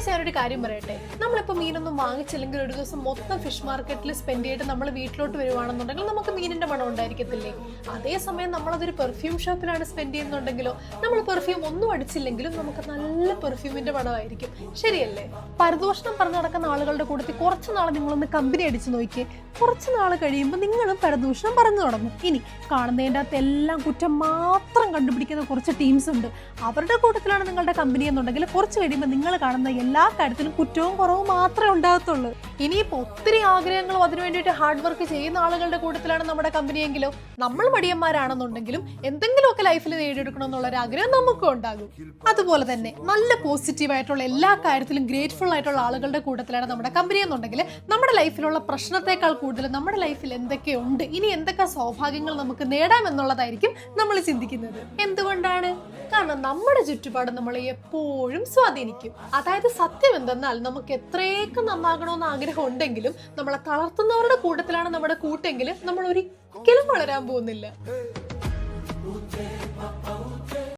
Guys, ഞാനൊരു കാര്യം പറയട്ടെ. നമ്മളിപ്പോൾ മീനൊന്നും വാങ്ങിച്ചില്ലെങ്കിൽ ഒരു ദിവസം മൊത്തം ഫിഷ് മാർക്കറ്റിൽ സ്പെൻഡ് ചെയ്തിട്ട് നമ്മൾ വീട്ടിലോട്ട് വരുവാണെന്നുണ്ടെങ്കിൽ നമുക്ക് മീനിന്റെ മണം ഉണ്ടായിരിക്കത്തില്ലേ? അതേസമയം നമ്മളതൊരു പെർഫ്യൂം ഷോപ്പിലാണ് സ്പെൻഡ് ചെയ്യുന്നുണ്ടെങ്കിലോ, നമ്മൾ പെർഫ്യൂം ഒന്നും അടിച്ചില്ലെങ്കിലും നമുക്ക് നല്ല പെർഫ്യൂമിന്റെ മണമായിരിക്കും. ശരിയല്ലേ? പരദൂഷണം പറഞ്ഞു നടക്കുന്ന ആളുകളുടെ കൂട്ടത്തിൽ കുറച്ച് നാൾ നിങ്ങളൊന്ന് കമ്പനി അടിച്ചു നോക്കിയേ. കുറച്ച് നാൾ കഴിയുമ്പോൾ നിങ്ങളും പരദൂഷണം പറഞ്ഞു തുടങ്ങും. ഇനി കാണുന്നതിൻ്റെ അകത്ത് എല്ലാം കുറ്റം മാത്രം കണ്ടുപിടിക്കുന്ന കുറച്ച് ടീംസ് ഉണ്ട്. അവരുടെ കൂട്ടത്തിലാണ് നിങ്ങളുടെ കമ്പനി എന്നുണ്ടെങ്കിൽ കുറച്ച് കഴിയുമ്പോൾ നിങ്ങൾ കാണുന്ന എല്ലാ കാര്യത്തിലും കുറ്റവും കുറവും മാത്രമേ ഉണ്ടാകത്തുള്ളൂ. ഇനിയിപ്പോൾ ഒത്തിരി ആഗ്രഹങ്ങളും അതിനു വേണ്ടിയിട്ട് ഹാർഡ് വർക്ക് ചെയ്യുന്ന ആളുകളുടെ കൂട്ടത്തിലാണ് നമ്മുടെ കമ്പനിയെങ്കിലോ, നമ്മൾ മടിയന്മാരാണെന്നുണ്ടെങ്കിലും എന്തെങ്കിലുമൊക്കെ ലൈഫിൽ നേടിയെടുക്കണം എന്നുള്ളൊരു ആഗ്രഹം നമുക്കും ഉണ്ടാകും. അതുപോലെ തന്നെ നല്ല പോസിറ്റീവായിട്ടുള്ള എല്ലാ കാര്യത്തിലും ഗ്രേറ്റ്ഫുൾ ആയിട്ടുള്ള ആളുകളുടെ കൂട്ടത്തിലാണ് നമ്മുടെ കമ്പനി എന്നുണ്ടെങ്കിൽ നമ്മുടെ ലൈഫിലുള്ള പ്രശ്നത്തെക്കാൾ കൂടുതൽ നമ്മുടെ ലൈഫിൽ എന്തൊക്കെയുണ്ട്, ഇനി എന്തൊക്കെ സൗഭാഗ്യങ്ങൾ നമുക്ക് നേടാമെന്നുള്ളതായിരിക്കും നമ്മൾ ചിന്തിക്കുന്നത്. എന്തുകൊണ്ടാണ്? കാരണം നമ്മുടെ ചുറ്റുപാട് നമ്മളെ എപ്പോഴും സ്വാധീനിക്കും. അതായത് സത്യം എന്തെന്നാൽ നമുക്ക് എത്രയൊക്കെ നന്നാകണമെന്ന് ആഗ്രഹം ഉണ്ടെങ്കിലും നമ്മളെ തളർത്തുന്നവരുടെ കൂട്ടത്തിലാണ് നമ്മുടെ കൂട്ടെങ്കിലും നമ്മൾ ഒരിക്കലും വളരാൻ പോകുന്നില്ല.